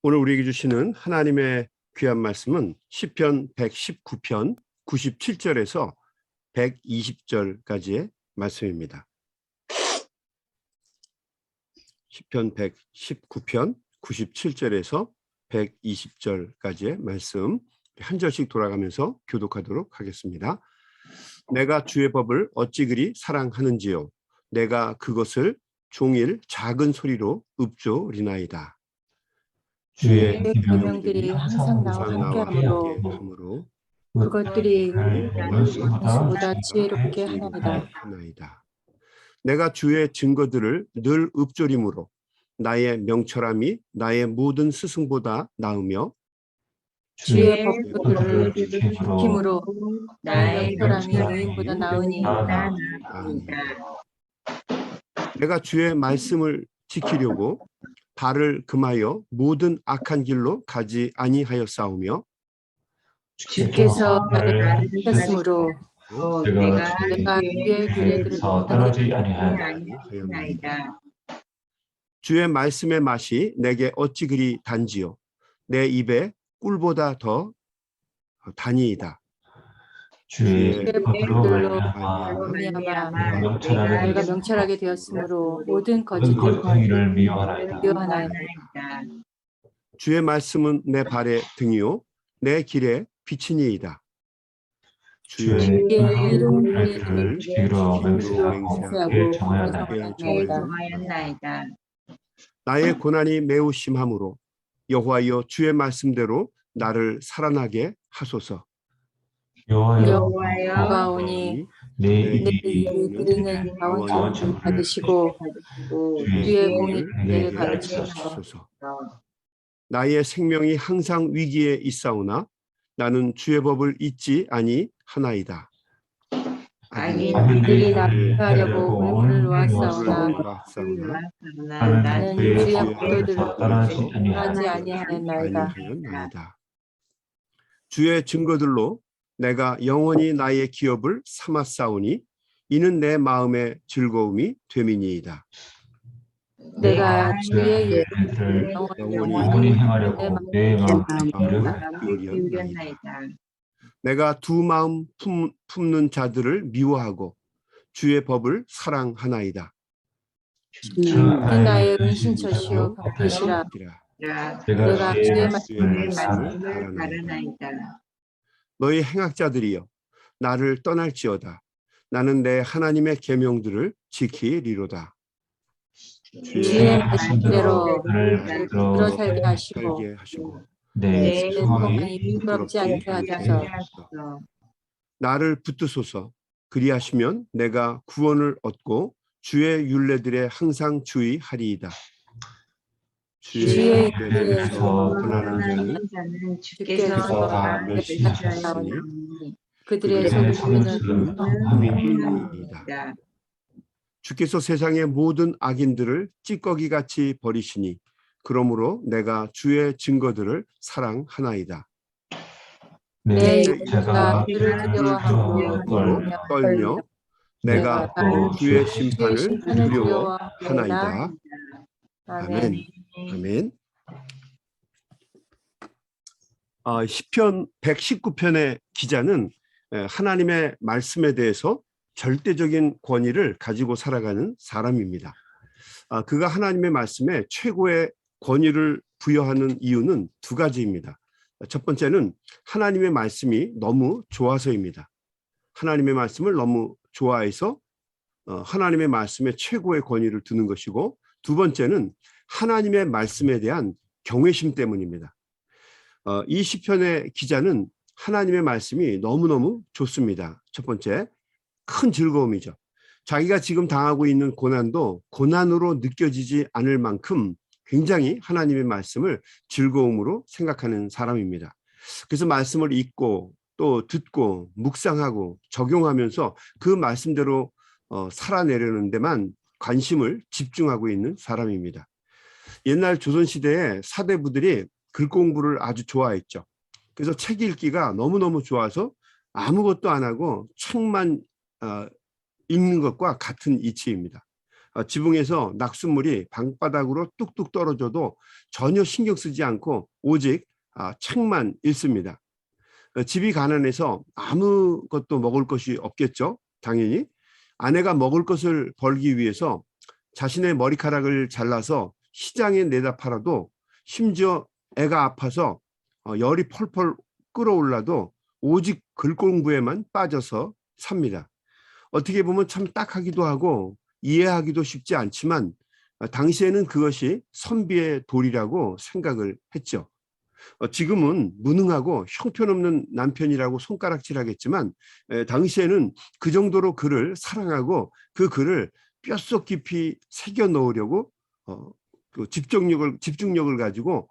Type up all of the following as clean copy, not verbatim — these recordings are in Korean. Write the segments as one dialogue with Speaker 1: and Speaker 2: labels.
Speaker 1: 오늘 우리에게 주시는 하나님의 귀한 말씀은 시편 119편 97절에서 120절까지의 말씀입니다. 시편 119편 97절에서 120절까지의 말씀 한 절씩 돌아가면서 교독하도록 하겠습니다. 내가 주의 법을 어찌 그리 사랑하는지요. 내가 그것을 종일 작은 소리로 읊조리나이다. 주의
Speaker 2: 계명들이 항상 나와 함께하므로 그것들이 원수보다 지혜롭게 하나이다.
Speaker 1: 내가 주의 증거들을 늘 읊조림으로 나의 명철함이 나의 모든 스승보다 나으며
Speaker 2: 주의 법도들을 지킴으로 나의 명철함이 의인보다 나으니이다.
Speaker 1: 내가 주의 말씀을 지키려고 발을 금하여 모든 악한 길로 가지 아니하였사오며
Speaker 2: 주께서 나를 지켰으므로 내가 주의 규례들을
Speaker 3: 떠나지 아니하였나이다.
Speaker 1: 주의 말씀의 맛이 내게 어찌 그리 단지요. 내 입에 꿀보다 더 단이이다.
Speaker 3: 주의 법으로
Speaker 2: 말미암아 내가 명철하게 되었으므로 모든 거짓
Speaker 3: 행위를 미워하나이다.
Speaker 1: 주의 말씀은 내 발의 등이요 내 길의 빛이니이다.
Speaker 2: 주의 이름을
Speaker 3: 지키기로 맹세하고
Speaker 2: 정하였나이다.
Speaker 1: 나의 고난이 매우 심함으로 여호와여 주의 말씀대로 나를 살아나게 하소서.
Speaker 2: 여호와가 오니 내 입이 드리는 자원을 받으시고 주의 공의를 가르치소서.
Speaker 1: 나의 생명이 항상 위기에 있사오나 나는 주의 법을 잊지 아니하나이다.
Speaker 2: 악인들이 나를 하려고 물을 놓았사오나 나는 주의 법도들을 떠나지 아니하였나이다.
Speaker 1: 주의 증거들로 내가 영원히 나의 기업을 삼았사오니 이는 내 마음의 즐거움이 됨이니이다.
Speaker 2: 내가 주의
Speaker 3: 예를
Speaker 2: 영원히
Speaker 3: 행하려고 내 마음을
Speaker 1: 기울였나이다. 내가 두 마음 품는 자들을 미워하고 주의 법을 사랑하나이다.
Speaker 2: 나의 은신처시요 방패시라. 내가 주의 말씀을 바라나이다.
Speaker 1: 너희 행악자들이여 나를 떠날지어다. 나는 내 하나님의 계명들을 지키리로다.
Speaker 2: 주의 말씀대로 들어 살게 하시고 내 소망이 부끄럽지 않게 하소서.
Speaker 1: 나를 붙드소서. 그리하시면 내가 구원을 얻고 주의 율례들에 항상 주의하리이다.
Speaker 2: 주의
Speaker 1: 율례에서 고난하는 자는
Speaker 2: 주께서
Speaker 3: 다 멸시하셨으니
Speaker 2: 그들의 속임수는
Speaker 1: 함이니이다. 주께서 세상의 모든 악인들을 찌꺼기같이 버리시니 그러므로 내가 주의 증거들을 사랑하나이다.
Speaker 2: 내 입가 주를 두려워하고
Speaker 1: 떨며 내가 주의 심판을 두려워하나이다. 아멘. 아멘. 시편 119편의 기자는 하나님의 말씀에 대해서 절대적인 권위를 가지고 살아가는 사람입니다. 그가 하나님의 말씀에 최고의 권위를 부여하는 이유는 두 가지입니다. 첫 번째는 하나님의 말씀이 너무 좋아서입니다. 하나님의 말씀을 너무 좋아해서 하나님의 말씀에 최고의 권위를 두는 것이고, 두 번째는 하나님의 말씀에 대한 경외심 때문입니다. 이 시편의 기자는 하나님의 말씀이 너무너무 좋습니다. 첫 번째, 큰 즐거움이죠. 자기가 지금 당하고 있는 고난도 고난으로 느껴지지 않을 만큼 굉장히 하나님의 말씀을 즐거움으로 생각하는 사람입니다. 그래서 말씀을 읽고 또 듣고 묵상하고 적용하면서 그 말씀대로 살아내려는 데만 관심을 집중하고 있는 사람입니다. 옛날 조선시대에 사대부들이 글 공부를 아주 좋아했죠. 그래서 책 읽기가 너무너무 좋아서 아무것도 안 하고 책만 읽는 것과 같은 이치입니다. 지붕에서 낙숫물이 방바닥으로 뚝뚝 떨어져도 전혀 신경 쓰지 않고 오직 책만 읽습니다. 집이 가난해서 아무것도 먹을 것이 없겠죠. 당연히 아내가 먹을 것을 벌기 위해서 자신의 머리카락을 잘라서 시장에 내다 팔아도, 심지어 애가 아파서 열이 펄펄 끓어올라도 오직 글 공부에만 빠져서 삽니다. 어떻게 보면 참 딱하기도 하고 이해하기도 쉽지 않지만 당시에는 그것이 선비의 도리라고 생각을 했죠. 지금은 무능하고 형편없는 남편이라고 손가락질하겠지만 당시에는 그 정도로 그를 사랑하고 그 글을 뼛속 깊이 새겨 넣으려고 그 집중력을 가지고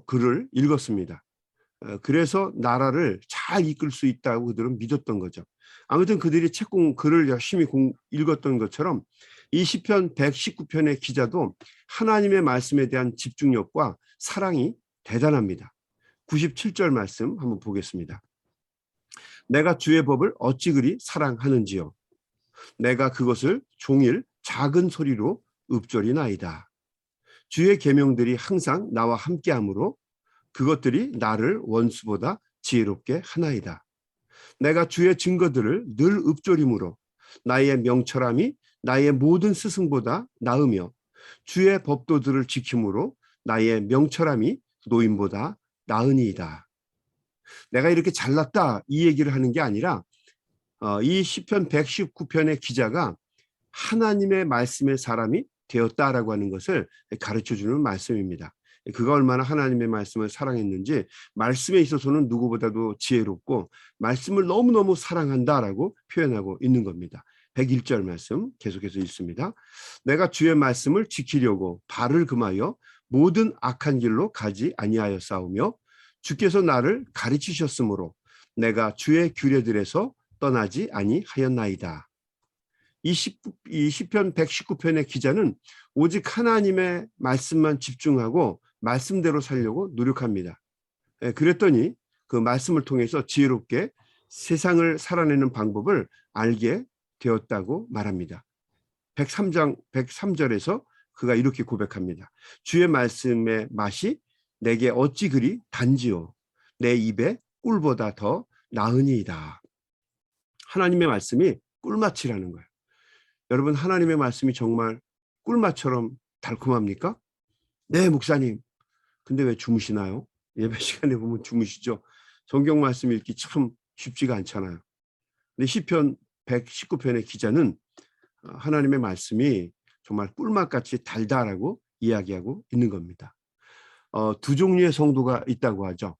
Speaker 1: 글을 읽었습니다. 그래서 나라를 잘 이끌 수 있다고 그들은 믿었던 거죠. 아무튼 그들이 글을 열심히 읽었던 것처럼 이 시편 119편의 기자도 하나님의 말씀에 대한 집중력과 사랑이 대단합니다. 97절 말씀 한번 보겠습니다. 내가 주의 법을 어찌 그리 사랑하는지요. 내가 그것을 종일 작은 소리로 읊조리나이다. 주의 계명들이 항상 나와 함께하므로 그것들이 나를 원수보다 지혜롭게 하나이다. 내가 주의 증거들을 늘 읊조림으로 나의 명철함이 나의 모든 스승보다 나으며 주의 법도들을 지킴으로 나의 명철함이 노인보다 나으니이다. 내가 이렇게 잘났다 이 얘기를 하는 게 아니라 이 시편 119편의 기자가 하나님의 말씀의 사람이 되었다라고 하는 것을 가르쳐주는 말씀입니다. 그가 얼마나 하나님의 말씀을 사랑했는지, 말씀에 있어서는 누구보다도 지혜롭고 말씀을 너무너무 사랑한다라고 표현하고 있는 겁니다. 101절 말씀 계속해서 읽습니다. 내가 주의 말씀을 지키려고 발을 금하여 모든 악한 길로 가지 아니하였사오며 주께서 나를 가르치셨으므로 내가 주의 규례들에서 떠나지 아니하였나이다. 이 시편 119편의 기자는 오직 하나님의 말씀만 집중하고 말씀대로 살려고 노력합니다. 그랬더니 그 말씀을 통해서 지혜롭게 세상을 살아내는 방법을 알게 되었다고 말합니다. 103장 103절에서 그가 이렇게 고백합니다. 주의 말씀의 맛이 내게 어찌 그리 단지요. 내 입에 꿀보다 더 나으니이다. 하나님의 말씀이 꿀맛이라는 거예요. 여러분, 하나님의 말씀이 정말 꿀맛처럼 달콤합니까? 네, 목사님. 근데 왜 주무시나요? 예배 시간에 보면 주무시죠. 성경 말씀 읽기 참 쉽지가 않잖아요. 근데 시편 119편의 기자는 하나님의 말씀이 정말 꿀맛같이 달달하고 이야기하고 있는 겁니다. 두 종류의 성도가 있다고 하죠.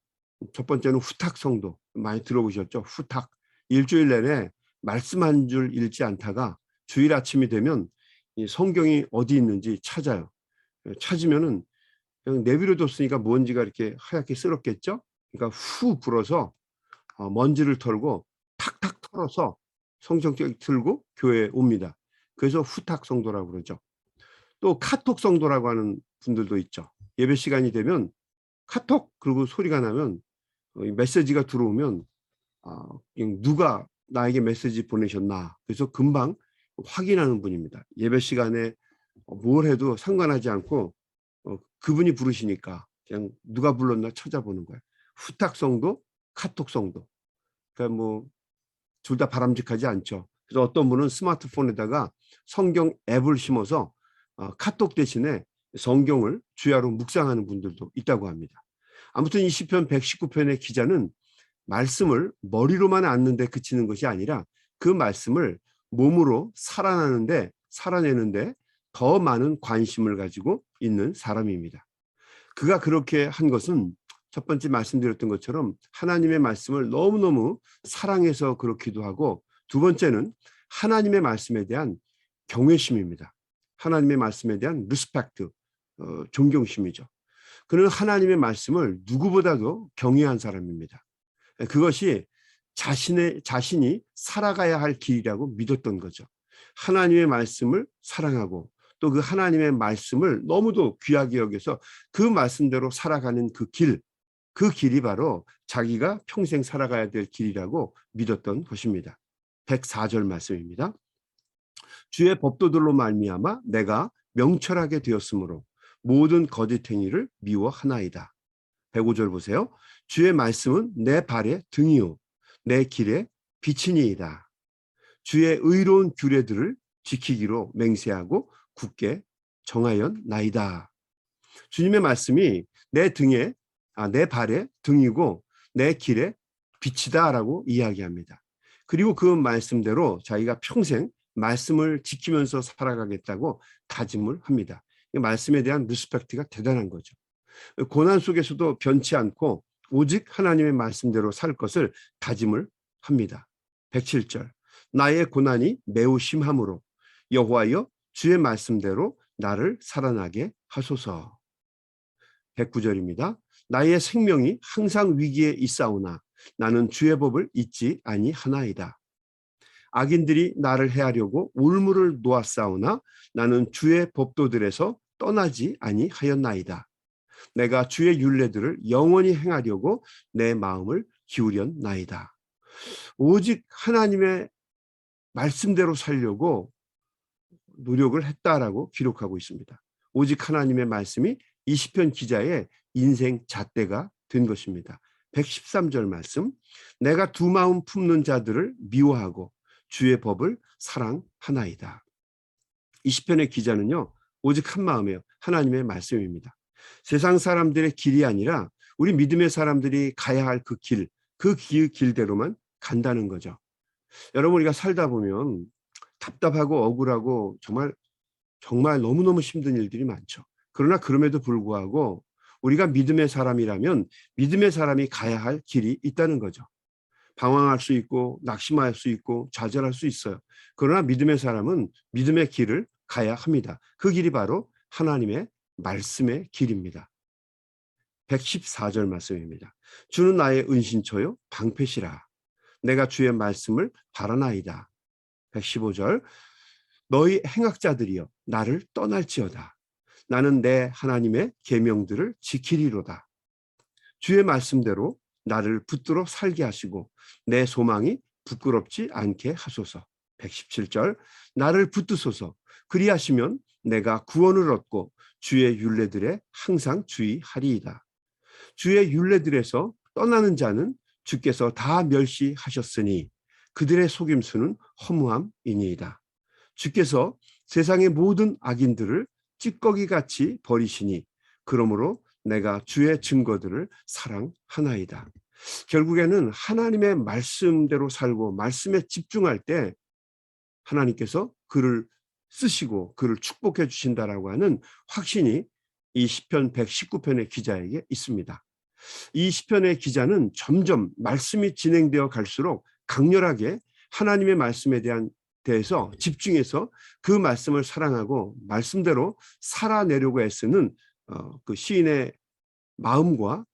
Speaker 1: 첫 번째는 후탁 성도. 많이 들어보셨죠? 후탁. 일주일 내내 말씀 한 줄 읽지 않다가 주일 아침이 되면 이 성경이 어디 있는지 찾아요. 찾으면은 그냥 내버려뒀으니까 먼지가 이렇게 하얗게 쓸었겠죠? 그러니까 후 불어서 먼지를 털고 탁탁 털어서 성경책 들고 교회에 옵니다. 그래서 후탁 성도라고 그러죠. 또 카톡 성도라고 하는 분들도 있죠. 예배 시간이 되면 카톡 그리고 소리가 나면 메시지가 들어오면 누가 나에게 메시지 보내셨나, 그래서 금방 확인하는 분입니다. 예배 시간에 뭘 해도 상관하지 않고 그분이 부르시니까 그냥 누가 불렀나 찾아보는 거예요. 후탁 성도, 카톡 성도. 그러니까 뭐 둘 다 바람직하지 않죠. 그래서 어떤 분은 스마트폰에다가 성경 앱을 심어서 카톡 대신에 성경을 주야로 묵상하는 분들도 있다고 합니다. 아무튼 이 시편 119편의 기자는 말씀을 머리로만 앉는 데 그치는 것이 아니라 그 말씀을 몸으로 살아내는데 더 많은 관심을 가지고 있는 사람입니다. 그가 그렇게 한 것은 첫 번째 말씀드렸던 것처럼 하나님의 말씀을 너무너무 사랑해서 그렇기도 하고, 두 번째는 하나님의 말씀에 대한 경외심입니다. 하나님의 말씀에 대한 리스펙트, 존경심이죠. 그는 하나님의 말씀을 누구보다도 경외한 사람입니다. 그것이 자신이 살아가야 할 길이라고 믿었던 거죠. 하나님의 말씀을 사랑하고 또 그 하나님의 말씀을 너무도 귀하게 여겨서 그 말씀대로 살아가는 그 길이 바로 자기가 평생 살아가야 될 길이라고 믿었던 것입니다. 104절 말씀입니다. 주의 법도들로 말미암아 내가 명철하게 되었으므로 모든 거짓 행위를 미워하나이다. 105절 보세요. 주의 말씀은 내 발의 등이요 내 길의 빛이니이다. 주의 의로운 규례들을 지키기로 맹세하고 굳게 정하였나이다. 주님의 말씀이 내 발의 등이고 내 길의 빛이다라고 이야기합니다. 그리고 그 말씀대로 자기가 평생 말씀을 지키면서 살아가겠다고 다짐을 합니다. 이 말씀에 대한 리스펙트가 대단한 거죠. 고난 속에서도 변치 않고 오직 하나님의 말씀대로 살 것을 다짐을 합니다. 107절 나의 고난이 매우 심함으로 여호와여 주의 말씀대로 나를 살아나게 하소서. 109절입니다. 나의 생명이 항상 위기에 있사오나 나는 주의 법을 잊지 아니하나이다. 악인들이 나를 해하려고 올무를 놓았사오나 나는 주의 법도들에서 떠나지 아니하였나이다. 내가 주의 율례들을 영원히 행하려고 내 마음을 기울였나이다. 오직 하나님의 말씀대로 살려고 노력을 했다라고 기록하고 있습니다. 오직 하나님의 말씀이 이 시편 기자의 인생 잣대가 된 것입니다. 113절 말씀 내가 두 마음 품는 자들을 미워하고 주의 법을 사랑하나이다. 이 시편의 기자는요 오직 한 마음이에요. 하나님의 말씀입니다. 세상 사람들의 길이 아니라 우리 믿음의 사람들이 가야 할 그 길대로만 간다는 거죠. 여러분 우리가 살다 보면 답답하고 억울하고 정말 너무너무 힘든 일들이 많죠. 그러나 그럼에도 불구하고 우리가 믿음의 사람이라면 믿음의 사람이 가야 할 길이 있다는 거죠. 방황할 수 있고 낙심할 수 있고 좌절할 수 있어요. 그러나 믿음의 사람은 믿음의 길을 가야 합니다. 그 길이 바로 하나님의 말씀의 길입니다. 114절 말씀입니다. 주는 나의 은신처요 방패시라. 내가 주의 말씀을 바라나이다. 115절 너희 행악자들이여 나를 떠날지어다. 나는 내 하나님의 계명들을 지키리로다. 주의 말씀대로 나를 붙들어 살게 하시고 내 소망이 부끄럽지 않게 하소서. 117절 나를 붙드소서. 그리하시면 내가 구원을 얻고 주의 율례들에 항상 주의하리이다. 주의 율례들에서 떠나는 자는 주께서 다 멸시하셨으니 그들의 속임수는 허무함이니이다. 주께서 세상의 모든 악인들을 찌꺼기같이 버리시니 그러므로 내가 주의 증거들을 사랑하나이다. 결국에는 하나님의 말씀대로 살고 말씀에 집중할 때 하나님께서 그를 쓰시고 그를 축복해 주신다라고 하는 확신이 이 시편 119편의 기자에게 있습니다. 이 시편의 기자는 점점 말씀이 진행되어 갈수록 강렬하게 하나님의 말씀에 대해서 집중해서 그 말씀을 사랑하고 말씀대로 살아내려고 애쓰는 그 시인의 마음과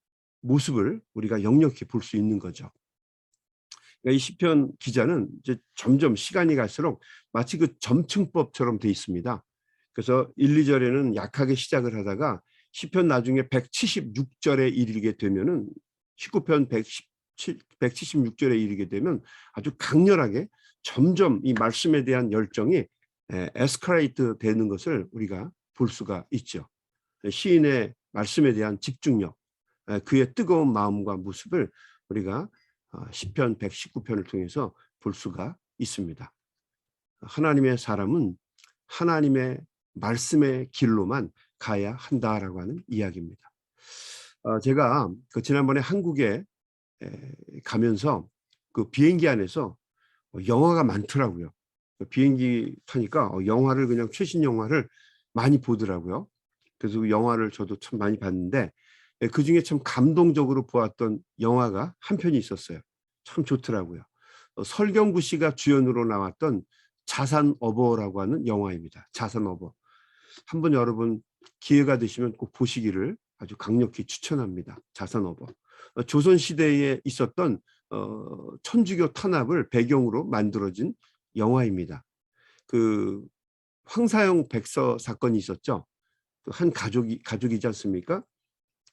Speaker 1: 모습을 우리가 역력히 볼 수 있는 거죠. 이 시편 기자는 이제 점점 시간이 갈수록 마치 그 점층법처럼 돼 있습니다. 그래서 1, 2절에는 약하게 시작을 하다가 시편 나중에 176절에 이르게 되면은 19편 176절에 이르게 되면 아주 강렬하게 점점 이 말씀에 대한 열정이 에스컬레이트 되는 것을 우리가 볼 수가 있죠. 시인의 말씀에 대한 집중력, 그의 뜨거운 마음과 모습을 우리가 시편 119편을 통해서 볼 수가 있습니다. 하나님의 사람은 하나님의 말씀의 길로만 가야 한다라고 하는 이야기입니다. 제가 지난번에 한국에 가면서 그 비행기 안에서 영화가 많더라고요. 비행기 타니까 영화를 그냥 최신 영화를 많이 보더라고요. 그래서 그 영화를 저도 참 많이 봤는데 그중에 참 감동적으로 보았던 영화가 한 편이 있었어요. 참 좋더라고요. 설경구 씨가 주연으로 나왔던 자산어버라고 하는 영화입니다. 자산어버. 한번 여러분 기회가 되시면 꼭 보시기를 아주 강력히 추천합니다. 자산어버. 조선시대에 있었던 천주교 탄압을 배경으로 만들어진 영화입니다. 그 황사형 백서 사건이 있었죠. 한 가족이지 않습니까?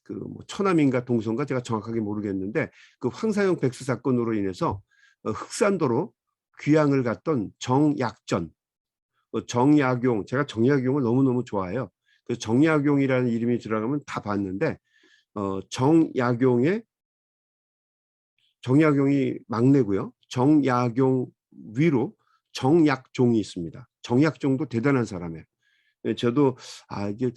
Speaker 1: 그 뭐 처남인가 동서인가 제가 정확하게 모르겠는데 그 황사형 백서 사건으로 인해서 흑산도로 귀향을 갔던 정약전 정약용, 제가 정약용을 너무너무 좋아해요. 그 정약용이라는 이름이 들어가면 다 봤는데 정약용이 막내고요. 정약용 위로 정약종이 있습니다. 정약종도 대단한 사람이에요. 저도 이게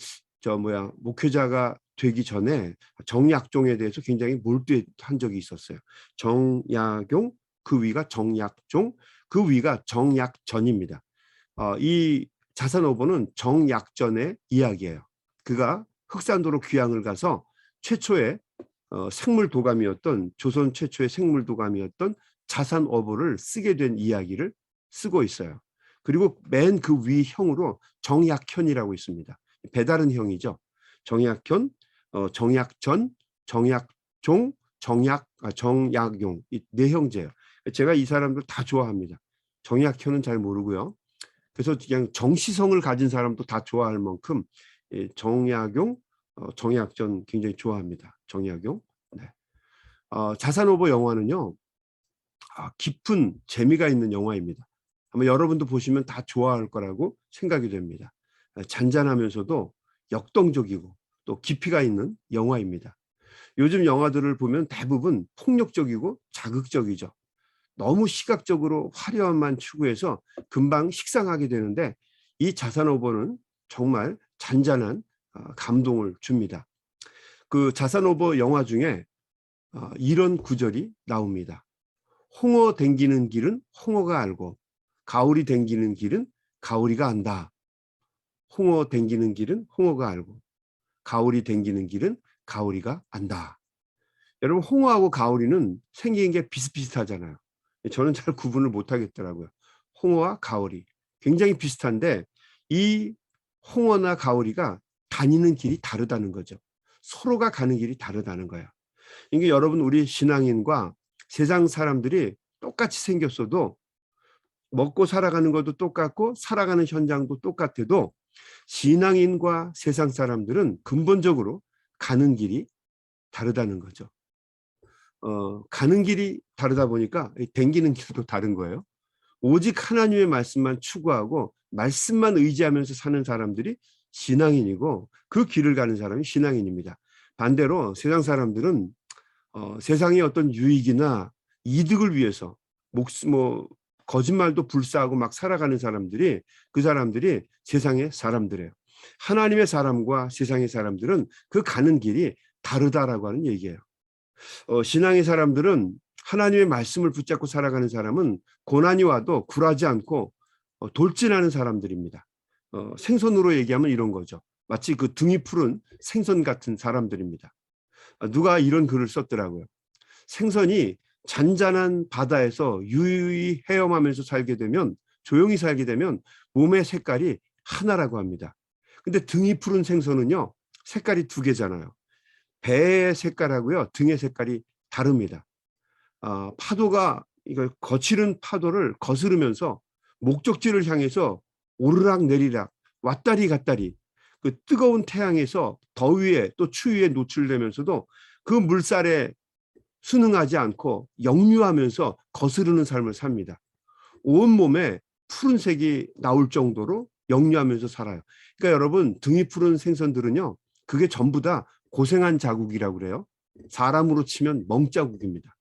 Speaker 1: 목회자가 되기 전에 정약종에 대해서 굉장히 몰두한 적이 있었어요. 정약용, 그 위가 정약종, 그 위가 정약전입니다. 이 자산오보는 정약전의 이야기예요. 그가 흑산도로 귀향을 가서 최초의 생물도감이었던, 조선 최초의 생물도감이었던 자산어보를 쓰게 된 이야기를 쓰고 있어요. 그리고 맨 그 위 형으로 정약현이라고 있습니다. 배다른 형이죠. 정약현, 정약전, 정약종, 정약용, 이 네 형제예요. 제가 이 사람들 다 좋아합니다. 정약현은 잘 모르고요. 그래서 그냥 정시성을 가진 사람도 다 좋아할 만큼 정약용, 정약전 굉장히 좋아합니다. 정약용. 네. 자산오보 영화는요, 깊은 재미가 있는 영화입니다. 아마 여러분도 보시면 다 좋아할 거라고 생각이 됩니다. 잔잔하면서도 역동적이고 또 깊이가 있는 영화입니다. 요즘 영화들을 보면 대부분 폭력적이고 자극적이죠. 너무 시각적으로 화려함만 추구해서 금방 식상하게 되는데 이 자산오보는 정말 잔잔한 감동을 줍니다. 그 자산오보 영화 중에 이런 구절이 나옵니다. 홍어 댕기는 길은 홍어가 알고 가오리 댕기는 길은 가오리가 안다. 홍어 댕기는 길은 홍어가 알고 가오리 댕기는 길은 가오리가 안다. 여러분, 홍어하고 가오리는 생긴 게 비슷비슷하잖아요. 저는 잘 구분을 못 하겠더라고요. 홍어와 가오리 굉장히 비슷한데 이 홍어나 가오리가 다니는 길이 다르다는 거죠. 서로가 가는 길이 다르다는 거예요. 이게 여러분, 우리 신앙인과 세상 사람들이 똑같이 생겼어도 먹고 살아가는 것도 똑같고 살아가는 현장도 똑같아도 신앙인과 세상 사람들은 근본적으로 가는 길이 다르다는 거죠. 가는 길이 다르다 보니까 댕기는 길도 다른 거예요. 오직 하나님의 말씀만 추구하고 말씀만 의지하면서 사는 사람들이 신앙인이고 그 길을 가는 사람이 신앙인입니다. 반대로 세상 사람들은 세상의 어떤 유익이나 이득을 위해서 거짓말도 불사하고 막 살아가는 사람들이, 그 사람들이 세상의 사람들이에요. 하나님의 사람과 세상의 사람들은 그 가는 길이 다르다라고 하는 얘기예요. 신앙의 사람들은, 하나님의 말씀을 붙잡고 살아가는 사람은 고난이 와도 굴하지 않고 돌진하는 사람들입니다. 생선으로 얘기하면 이런 거죠. 마치 그 등이 푸른 생선 같은 사람들입니다. 누가 이런 글을 썼더라고요. 생선이 잔잔한 바다에서 유유히 헤엄하면서 살게 되면, 조용히 살게 되면 몸의 색깔이 하나라고 합니다. 근데 등이 푸른 생선은요, 색깔이 두 개잖아요. 배의 색깔하고요, 등의 색깔이 다릅니다. 파도가, 이걸 거칠은 파도를 거스르면서 목적지를 향해서 오르락 내리락 왔다리 갔다리, 그 뜨거운 태양에서 더위에 또 추위에 노출되면서도 그 물살에 순응하지 않고 역류하면서 거스르는 삶을 삽니다. 온몸에 푸른색이 나올 정도로 역류하면서 살아요. 그러니까 여러분, 등이 푸른 생선들은요, 그게 전부 다 고생한 자국이라고 그래요. 사람으로 치면 멍자국입니다.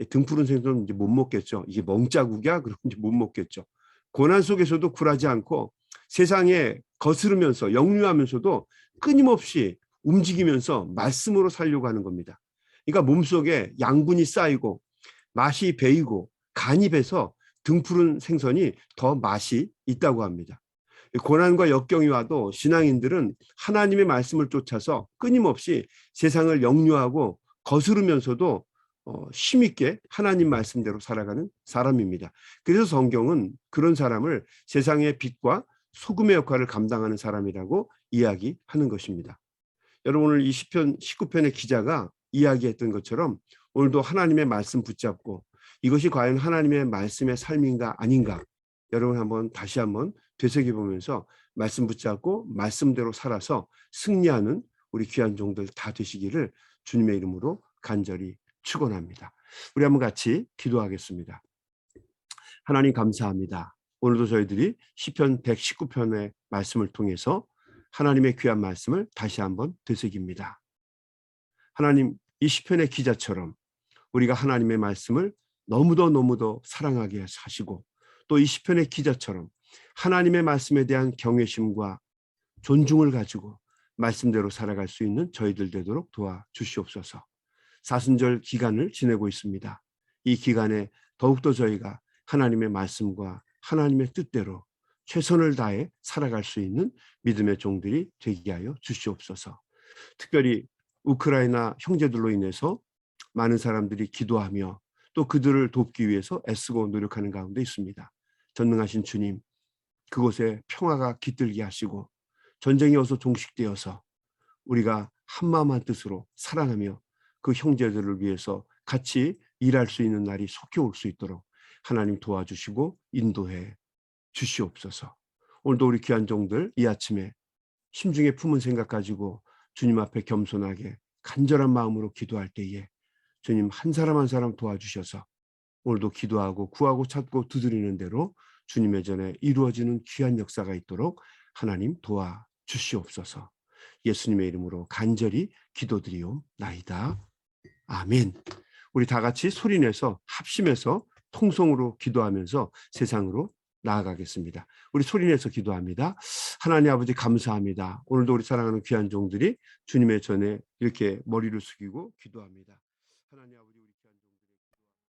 Speaker 1: 등 푸른 생선은 이제 못 먹겠죠. 이게 멍자국이야? 그럼 이제 못 먹겠죠. 고난 속에서도 굴하지 않고 세상에 거스르면서 역류하면서도 끊임없이 움직이면서 말씀으로 살려고 하는 겁니다. 그러니까 몸속에 양분이 쌓이고 맛이 배이고 간이 배서 등 푸른 생선이 더 맛이 있다고 합니다. 고난과 역경이 와도 신앙인들은 하나님의 말씀을 쫓아서 끊임없이 세상을 역류하고 거스르면서도 힘있게 하나님 말씀대로 살아가는 사람입니다. 그래서 성경은 그런 사람을 세상의 빛과 소금의 역할을 감당하는 사람이라고 이야기하는 것입니다. 여러분, 오늘 이 시편 19편의 기자가 이야기했던 것처럼 오늘도 하나님의 말씀 붙잡고 이것이 과연 하나님의 말씀의 삶인가 아닌가, 여러분 다시 한번 되새겨보면서 말씀 붙잡고 말씀대로 살아서 승리하는 우리 귀한 종들 다 되시기를 주님의 이름으로 간절히 축원합니다. 우리 한번 같이 기도하겠습니다. 하나님, 감사합니다. 오늘도 저희들이 시편 119편의 말씀을 통해서 하나님의 귀한 말씀을 다시 한번 되새깁니다. 하나님, 이 시편의 기자처럼 우리가 하나님의 말씀을 너무도 사랑하게 하시고, 또 이 시편의 기자처럼 하나님의 말씀에 대한 경외심과 존중을 가지고 말씀대로 살아갈 수 있는 저희들 되도록 도와주시옵소서. 사순절 기간을 지내고 있습니다. 이 기간에 더욱더 저희가 하나님의 말씀과 하나님의 뜻대로 최선을 다해 살아갈 수 있는 믿음의 종들이 되게 하여 주시옵소서. 특별히 우크라이나 형제들로 인해서 많은 사람들이 기도하며 또 그들을 돕기 위해서 애쓰고 노력하는 가운데 있습니다. 전능하신 주님, 그곳에 평화가 깃들게 하시고 전쟁이 어서 종식되어서 우리가 한마음 한뜻으로 사랑하며 그 형제들을 위해서 같이 일할 수 있는 날이 속히 올 수 있도록 하나님 도와주시고 인도해 주시옵소서. 오늘도 우리 귀한 종들 이 아침에 심중에 품은 생각 가지고 주님 앞에 겸손하게 간절한 마음으로 기도할 때에 주님 한 사람 한 사람 도와주셔서 오늘도 기도하고 구하고 찾고 두드리는 대로 주님의 전에 이루어지는 귀한 역사가 있도록 하나님 도와주시옵소서. 예수님의 이름으로 간절히 기도드리옵나이다. 아멘. 우리 다 같이 소리내서 합심해서 통성으로 기도하면서 세상으로 나아가겠습니다. 우리 소리내서 기도합니다. 하나님 아버지 감사합니다. 오늘도 우리 사랑하는 귀한 종들이 주님의 전에 이렇게 머리를 숙이고 기도합니다. 하나님 아버지